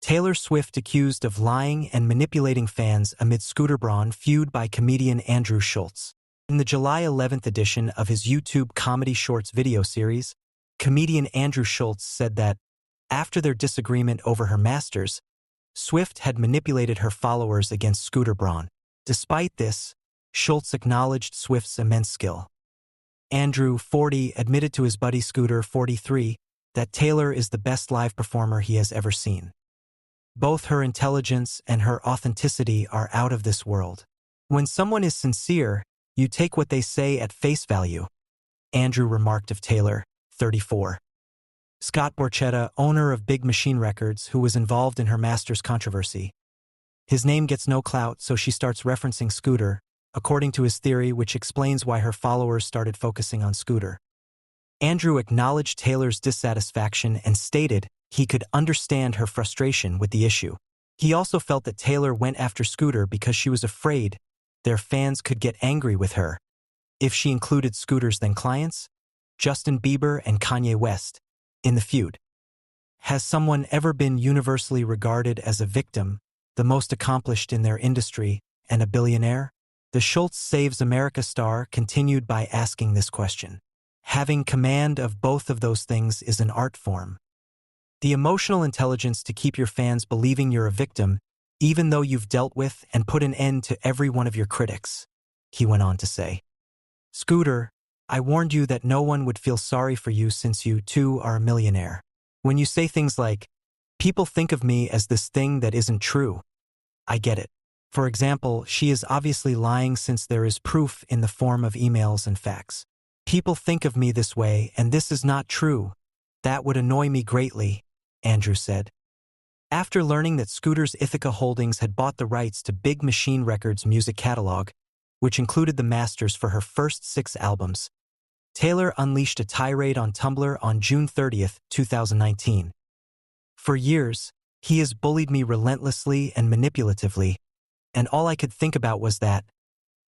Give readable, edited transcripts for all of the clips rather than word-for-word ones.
Taylor Swift accused of lying and manipulating fans amid Scooter Braun feud by comedian Andrew Schulz. In the July 11th edition of his YouTube Comedy Shorts video series, comedian Andrew Schulz said that, after their disagreement over her masters, Swift had manipulated her followers against Scooter Braun. Despite this, Schulz acknowledged Swift's immense skill. Andrew, 40, admitted to his buddy Scooter, 43, that Taylor is the best live performer he has ever seen. Both her intelligence and her authenticity are out of this world. When someone is sincere, you take what they say at face value, Andrew remarked of Taylor, 34. Scott Borchetta, owner of Big Machine Records, who was involved in her master's controversy. His name gets no clout, so she starts referencing Scooter, according to his theory, which explains why her followers started focusing on Scooter. Andrew acknowledged Taylor's dissatisfaction and stated he could understand her frustration with the issue. He also felt that Taylor went after Scooter because she was afraid their fans could get angry with her if she included Scooter's then clients, Justin Bieber and Kanye West, in the feud. Has someone ever been universally regarded as a victim, the most accomplished in their industry, and a billionaire? The Schulz Saves America star continued by asking this question. Having command of both of those things is an art form. The emotional intelligence to keep your fans believing you're a victim, even though you've dealt with and put an end to every one of your critics, he went on to say. Scooter, I warned you that no one would feel sorry for you since you, too, are a millionaire. When you say things like, people think of me as this thing that isn't true, I get it. For example, she is obviously lying since there is proof in the form of emails and facts. People think of me this way, and this is not true. That would annoy me greatly, Andrew said. After learning that Scooter's Ithaca Holdings had bought the rights to Big Machine Records' music catalog, which included the masters for her first 6 albums, Taylor unleashed a tirade on Tumblr on June 30, 2019. For years, he has bullied me relentlessly and manipulatively, and all I could think about was that,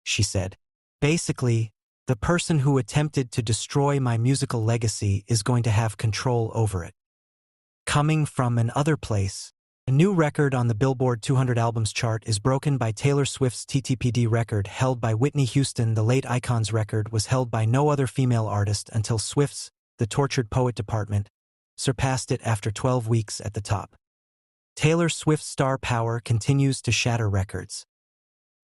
she said. Basically, the person who attempted to destroy my musical legacy is going to have control over it. Coming from an other place, a new record on the Billboard 200 albums chart is broken by Taylor Swift's TTPD record held by Whitney Houston. The late icon's record was held by no other female artist until Swift's The Tortured Poet Department surpassed it after 12 weeks at the top. Taylor Swift's star power continues to shatter records.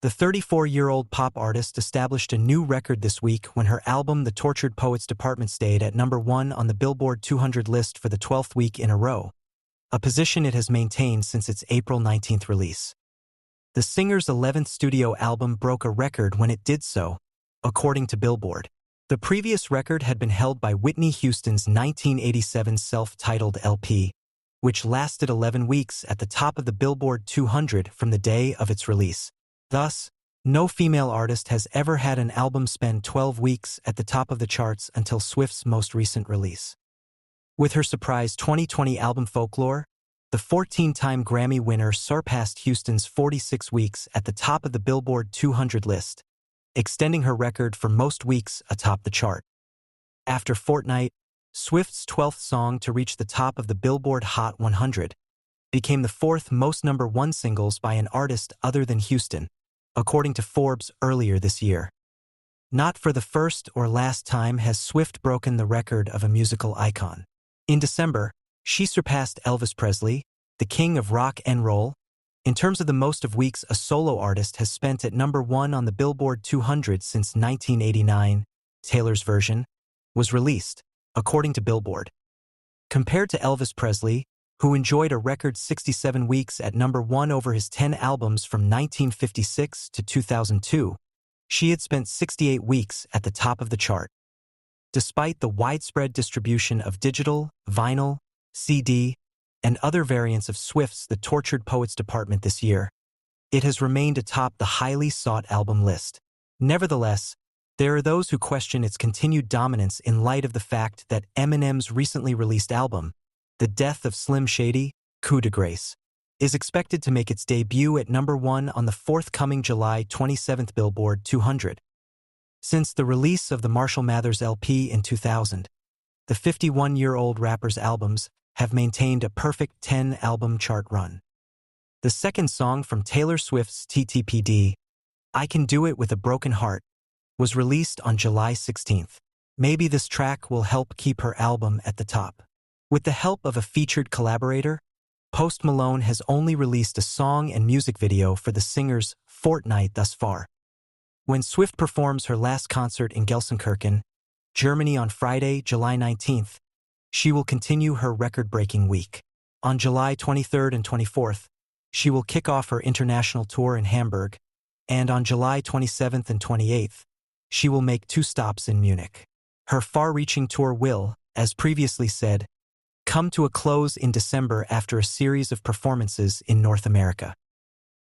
The 34-year-old pop artist established a new record this week when her album The Tortured Poets Department stayed at number 1 on the Billboard 200 list for the 12th week in a row, a position it has maintained since its April 19th release. The singer's 11th studio album broke a record when it did so, according to Billboard. The previous record had been held by Whitney Houston's 1987 self-titled LP, which lasted 11 weeks at the top of the Billboard 200 from the day of its release. Thus, no female artist has ever had an album spend 12 weeks at the top of the charts until Swift's most recent release. With her surprise 2020 album Folklore, the 14-time Grammy winner surpassed Houston's 46 weeks at the top of the Billboard 200 list, extending her record for most weeks atop the chart. After Fortnite, Swift's 12th song to reach the top of the Billboard Hot 100 became the 4th most number 1 singles by an artist other than Houston, according to Forbes earlier this year. Not for the first or last time has Swift broken the record of a musical icon. In December, she surpassed Elvis Presley, the king of rock and roll, in terms of the most of weeks a solo artist has spent at number 1 on the Billboard 200 since 1989. Taylor's version was released, according to Billboard. Compared to Elvis Presley, who enjoyed a record 67 weeks at number 1 over his 10 albums from 1956 to 2002, she had spent 68 weeks at the top of the chart. Despite the widespread distribution of digital, vinyl, CD, and other variants of Swift's The Tortured Poets Department this year, it has remained atop the highly sought album list. Nevertheless, there are those who question its continued dominance in light of the fact that Eminem's recently released album, The Death of Slim Shady, Coup de Grace, is expected to make its debut at number 1 on the forthcoming July 27th Billboard 200. Since the release of the Marshall Mathers LP in 2000, the 51-year-old rapper's albums have maintained a perfect 10-album chart run. The second song from Taylor Swift's TTPD, I Can Do It With a Broken Heart, was released on July 16th. Maybe this track will help keep her album at the top. With the help of a featured collaborator, Post Malone has only released a song and music video for the singer's Fortnight thus far. When Swift performs her last concert in Gelsenkirchen, Germany on Friday, July 19th, she will continue her record-breaking week. On July 23rd and 24th, she will kick off her international tour in Hamburg, and on July 27th and 28th, she will make 2 stops in Munich. Her far-reaching tour will, as previously said, come to a close in December after a series of performances in North America.